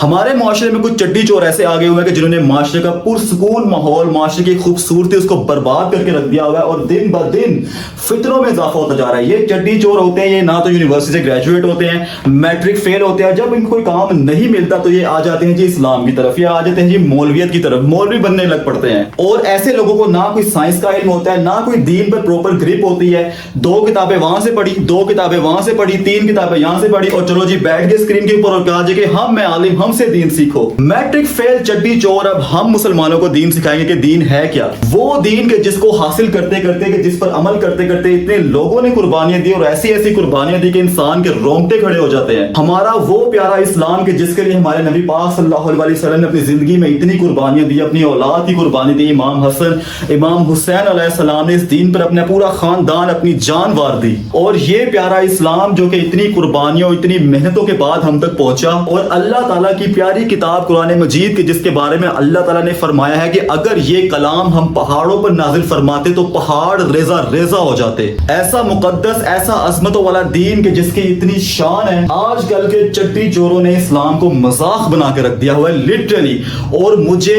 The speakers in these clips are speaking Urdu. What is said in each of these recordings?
ہمارے معاشرے میں کچھ چڈی چور ایسے آگے ہوئے ہیں کہ جنہوں نے معاشرے کا پرسکون ماحول، معاشرے کی خوبصورتی اس کو برباد کر کے رکھ دیا ہوا ہے، اور دن بہ دن فتنوں میں اضافہ ہوتا جا رہا ہے۔ یہ چڈی چور ہوتے ہیں، یہ نہ تو یونیورسٹی سے گریجویٹ ہوتے ہیں، میٹرک فیل ہوتے ہیں، جب ان کو کوئی کام نہیں ملتا تو یہ آ جاتے ہیں جی اسلام کی طرف، یا آ جاتے ہیں جی مولویت کی طرف، مولوی بننے لگ پڑتے ہیں۔ اور ایسے لوگوں کو نہ کوئی سائنس کا علم ہوتا ہے، نہ کوئی دین پر پروپر گرپ ہوتی ہے، 2 کتابیں وہاں سے پڑھی، 2 کتابیں وہاں سے پڑھی، 3 کتابیں یہاں سے پڑھی، اور چلو جی بیٹھ گئے اسکرین کے اوپر اور کہا جی کہ میں عالم، ہم سے دین سیکھو۔ میٹرک فیل چڈی چور اب ہم مسلمانوں کو دین سکھائیں گے کہ دین ہے کیا، وہ دین کے جس کو حاصل کرتے کرتے، کہ جس پر عمل کرتے کرتے اتنے لوگوں نے قربانیاں دی، اور ایسی ایسی قربانیاں دی کہ انسان کے رونگٹے کھڑے ہو جاتے ہیں۔ ہمارا وہ پیارا اسلام کہ جس کے لیے ہمارے نبی پاک صلی اللہ علیہ وسلم نے اپنی زندگی میں اتنی قربانیاں دی، اپنی اولاد کی قربانی دی، امام حسن امام حسین علیہ السلام نے اس دین پر اپنا پورا خاندان، اپنی جان وار دی، اور یہ پیارا اسلام جو کہ اتنی قربانیوں، اتنی محنتوں کے بعد ہم تک پہنچا، اور اللہ تعالیٰ کی پیاری کتاب قرآن مجید کے جس کے بارے میں اللہ تعالیٰ نے فرمایا ہے کہ اگر یہ کلام ہم پہاڑوں پر نازل فرماتے تو پہاڑ ریزہ ریزہ ہو جاتے۔ ایسا مقدس، ایسا عظمتوں والا دین کہ جس کی اتنی شان ہے، آج کل کے چٹی چوروں نے اسلام کو مذاق بنا کے رکھ دیا ہوا ہے لٹرلی۔ اور مجھے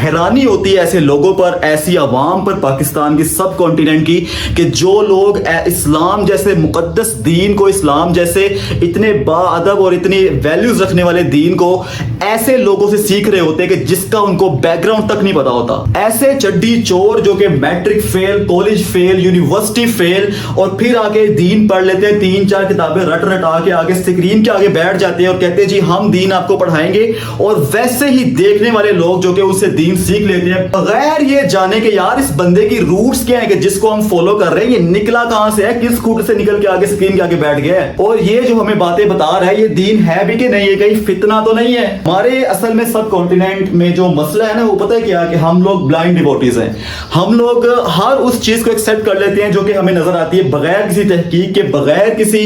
حیرانی ہوتی ہے ایسے لوگوں پر، ایسی عوام پر پاکستان کی سب کانٹیننٹ کی، کہ جو لوگ اسلام جیسے مقدس دین کو، اسلام جیسے اتنے با ادب اور اتنی ویلیوز رکھنے والے دین کو ایسے لوگوں سے سیکھ رہے ہوتے ہیں کہ جس کا ان کو بیک گراؤنڈ تک نہیں پتا ہوتا۔ ایسے چڈی چور جو کہ میٹرک فیل، کالج فیل، یونیورسٹی فیل، اور پھر آگے دین پڑھ لیتے ہیں، 3-4 کتابیں رٹ رٹا کے آگے اسکرین کے آگے بیٹھ جاتے ہیں اور کہتے ہیں جی ہم دین آپ کو پڑھائیں گے، اور ویسے ہی دیکھنے والے لوگ جو کہ اس سے دین سیکھ لیتے ہیں بغیر یہ جانے کہ یار اس بندے کی روٹس کیا ہیں، کہ جس کو ہم فالو کر رہے ہیں یہ نکلا کہاں سے ہے، کس کوٹ سے نکل کے آگے اسکرین کے آگے بیٹھ گیا ہے، اور یہ جو ہمیں باتیں بتا رہا ہے یہ دین ہے بھی کہ نہیں، یہ کہیں فتنہ تو نہیں ہے۔ ہمارے اصل میں سب کانٹیننٹ میں جو مسئلہ ہے نا وہ پتہ ہے کیا، کہ ہم لوگ بلائنڈ ڈیوٹیز ہیں، ہم لوگ ہر اس چیز کو ایکسیپٹ کر لیتے ہیں جو کہ ہمیں نظر آتی ہے، بغیر کسی تحقیق کے، بغیر کسی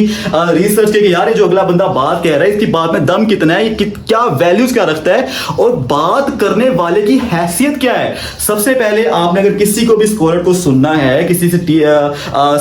ریسرچ کے، کہ یار یہ جو اگلا بندہ بات کہہ رہا ہے اس کی بات میں دم کتنا ہے، یہ کیا ویلیوز کیا رکھتا ہے، اور بات کرنے والے کی حیثیت کیا ہے۔ سب سے پہلے آپ نے اگر کسی کو بھی اسکالر کو سننا ہے، کسی سے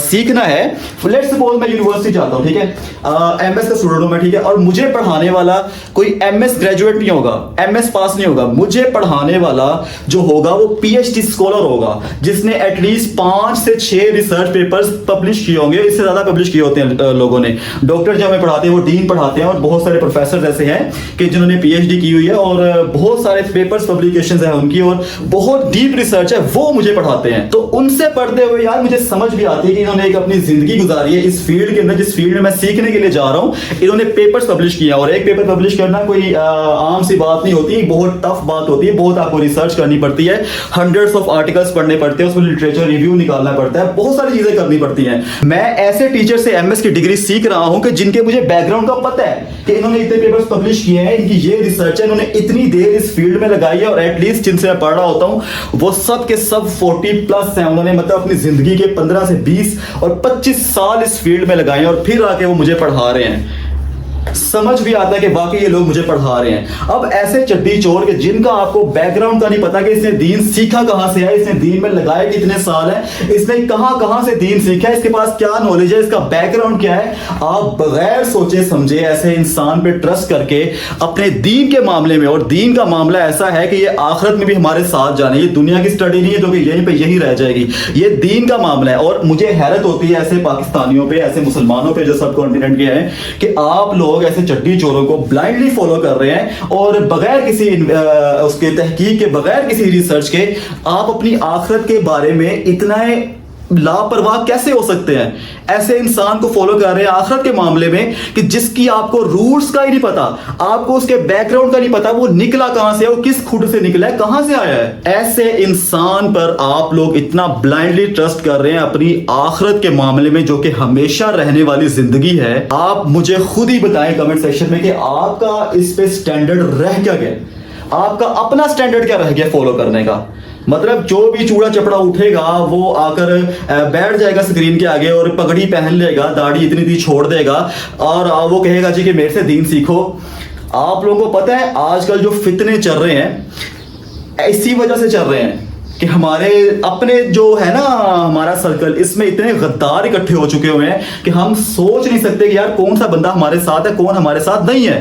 سیکھنا ہے، لیٹس سپوز میں یونیورسٹی جاتا ہوں، ٹھیک ہے، ایم ایس کا اسٹوڈنٹ ہوں میں، ٹھیک ہے، اور مجھے پڑھانے والا کوئی ایم ایس گریجویٹ نہیں ہوگا، ایم ایس پاس نہیں ہوگا، مجھے پڑھانے والا جو ہوگا وہ پی ایچ ڈی اسکالر ہوگا، جس نے ایٹ لیسٹ 5 سے 6 ریسرچ پیپرز پبلش کیے ہوں گے، اس سے زیادہ پبلش کیے ہوتے ہیں لوگوں نے۔ ڈاکٹر جو ہمیں پڑھاتے ہیں وہ ڈین پڑھاتے ہیں، اور بہت سارے پروفیسرز ایسے ہیں کہ جنہوں نے پی ایچ ڈی کی ہوئی ہے، اور بہت سارے پیپرز پبلیکیشنز ہیں ان کی، اور بہت ڈیپ ریسرچ ہے، وہ مجھے پڑھاتے ہیں۔ تو ان سے پڑھتے ہوئے یار مجھے سمجھ بھی آتی ہے کہ انہوں نے ایک اپنی زندگی گزاری ہے اس فیلڈ کے اندر، جس فیلڈ میں میں سیکھنے کے لیے جا رہا ہوں، انہوں نے پیپرز پبلش کیا، اور ایک پیپر پبلش کرنا کوئی عام سی بات نہیں ہوتی، بہت ٹف بات ہوتی ہے، بہت آپ کو ریسرچ کرنی پڑتی ہے، ہنڈریڈز آف آرٹیکلز پڑھنے پڑتے ہیں، اس میں لٹریچر ریویو نکالنا پڑتا ہے، بہت ساری چیزیں کرنی پڑتی ہیں۔ میں ایسے ٹیچر سے ایم ایس کی ڈگری سیکھ رہا ہوں کہ جن کے مجھے بیک گراؤنڈ کا پتہ ہے کہ انہوں نے اتنے پیپرز پبلش کیے ہیں، ان کی یہ ریسرچ ہے، انہوں نے اتنی دیر اس فیلڈ میں لگائی ہے، اور ایٹ لیسٹ جن سے میں پڑھ رہا ہوتا ہوں وہ سب کے سب 40+ ہیں، انہوں نے مطلب اپنی زندگی کے 15 سے 20 اور 25 سال اس فیلڈ میں لگائے ہیں، اور پھر آ کے وہ مجھے پڑھا رہے ہیں۔ سمجھ بھی آتا ہے کہ واقعی یہ لوگ مجھے پڑھا رہے ہیں۔ اب ایسے چڈی چور کے جن کا آپ کو بیک گراؤنڈ کا نہیں پتا کہ اس نے دین سیکھا کہاں سے ہے، اس نے دین میں لگائے کتنے سال ہیں، اس نے کہاں سے دین سیکھا ہے، اس کے پاس کیا نالج ہے، اس کا بیک گراؤنڈ کیا ہے، آپ بغیر سوچے سمجھے ایسے انسان پہ ٹرسٹ کر کے اپنے دین کے معاملے میں، اور دین کا معاملہ ایسا ہے کہ یہ آخرت میں بھی ہمارے ساتھ جانے، یہ دنیا کی سٹڈی نہیں ہے جو کہ یہیں پہ یہی رہ جائے گی، یہ دین کا معاملہ ہے۔ اور مجھے حیرت ہوتی ہے ایسے پاکستانیوں پہ، ایسے مسلمانوں پہ جو سب کانٹیننٹ کے ہیں، کہ آپ لوگ ایسے چڈی چوروں کو بلائنڈلی فالو کر رہے ہیں، اور بغیر کسی اس کے تحقیق کے، بغیر کسی ریسرچ کے آپ اپنی آخرت کے بارے میں اتنا لاپرواہ کیسے ہو سکتے ہیں؟ ایسے انسان کو فالو کر رہے ہیں آخرت کے معاملے میں کہ جس کی آپ کو روٹس کا ہی نہیں پتا، آپ کو اس کے بیک گراؤنڈ کا نہیں پتا، وہ نکلا کہاں سے ہے، وہ کس کھوٹ سے نکلا ہے، کہاں سے آیا ہے۔ ایسے انسان پر آپ لوگ اتنا بلائنڈلی ٹرسٹ کر رہے ہیں اپنی آخرت کے معاملے میں جو کہ ہمیشہ رہنے والی زندگی ہے۔ آپ مجھے خود ہی بتائیں کمنٹ سیکشن میں کہ آپ کا اس پہ سٹینڈرڈ رہ کیا گیا، آپ کا اپنا سٹینڈرڈ کیا رہ گیا فالو کرنے کا۔ مطلب جو بھی چوڑا چپڑا اٹھے گا وہ آ کر بیٹھ جائے گا اسکرین کے آگے اور پگڑی پہن لے گا، داڑھی اتنی تھی چھوڑ دے گا، اور وہ کہے گا جی کہ میرے سے دین سیکھو۔ آپ لوگوں کو پتہ ہے آج کل جو فتنے چل رہے ہیں اسی وجہ سے چل رہے ہیں کہ ہمارے اپنے جو ہے نا ہمارا سرکل، اس میں اتنے غدار اکٹھے ہو چکے ہوئے ہیں کہ ہم سوچ نہیں سکتے کہ یار کون سا بندہ ہمارے ساتھ ہے، کون ہمارے ساتھ نہیں ہے۔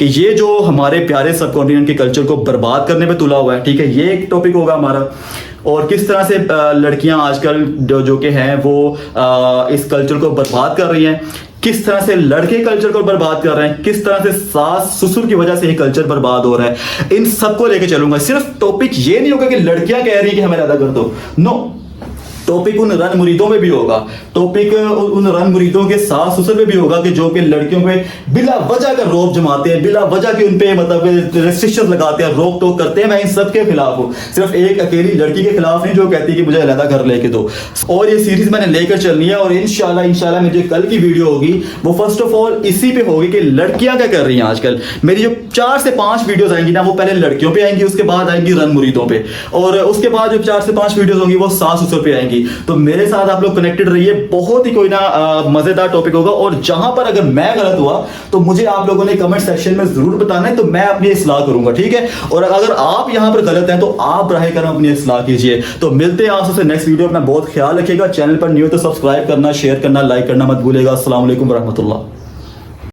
کہ یہ جو ہمارے پیارے سب کانٹیننٹ کے کلچر کو برباد کرنے پہ تلا ہوا ہے, ٹھیک ہے, یہ ایک ٹاپک ہوگا ہمارا. اور کس طرح سے لڑکیاں آج کل جو کہ ہیں وہ اس کلچر کو برباد کر رہی ہیں, کس طرح سے لڑکے کلچر کو برباد کر رہے ہیں, کس طرح سے ساس سسر کی وجہ سے یہ کلچر برباد ہو رہا ہے, ان سب کو لے کے چلوں گا. صرف ٹاپک یہ نہیں ہوگا کہ لڑکیاں کہہ رہی ہیں کہ ہمیں علیحدہ کر دو, نو, ٹاپک ان رن مریدوں میں بھی ہوگا, ٹاپک ان رن مریدوں کے ساس سسر میں بھی ہوگا کہ جو کہ لڑکیوں پہ بلا وجہ کا روب جماتے ہیں, بلا وجہ کے ان پہ مطلب ریسٹرکشن لگاتے ہیں, روک ٹوک کرتے ہیں. میں ان سب کے خلاف ہوں, صرف ایک اکیلی لڑکی کے خلاف نہیں جو کہتی ہے کہ مجھے علیحدہ گھر لے کے دو. اور یہ سیریز میں نے لے کر چلنی ہے, اور انشاءاللہ میری جو کل کی ویڈیو ہوگی وہ فرسٹ آف آل اسی پہ ہوگی کہ لڑکیاں کیا کر رہی ہیں آج کل. میری جو 4 سے 5 ویڈیوز آئیں گی نا وہ پہلے لڑکیوں پہ آئیں گی, اس کے بعد آئیں گی رن مریدوں پہ, اور اس کے بعد جو 4 سے 5 ویڈیوز ہوں گی وہ ساس سسر پہ آئیں گی. تو میرے ساتھ آپ لوگ کنیکٹڈ رہیے, بہت ہی کوئی نا مزیدار ٹاپک ہوگا. اور جہاں پر اگر میں غلط ہوا تو مجھے آپ لوگوں نے کمنٹ سیکشن میں ضرور بتانا ہے, تو میں اپنی اصلاح کروں گا, ٹھیک ہے. اور اگر آپ یہاں پر غلط ہیں تو آپ براہ کرم اپنی اصلاح کیجئے. تو ملتے ہیں آپ سے نیکسٹ ویڈیو. اپنا بہت خیال رکھیے گا, چینل پر نیو تو سبسکرائب کرنا, شیئر کرنا, لائک کرنا مت بھولے گا. السلام علیکم ورحمۃ اللہ.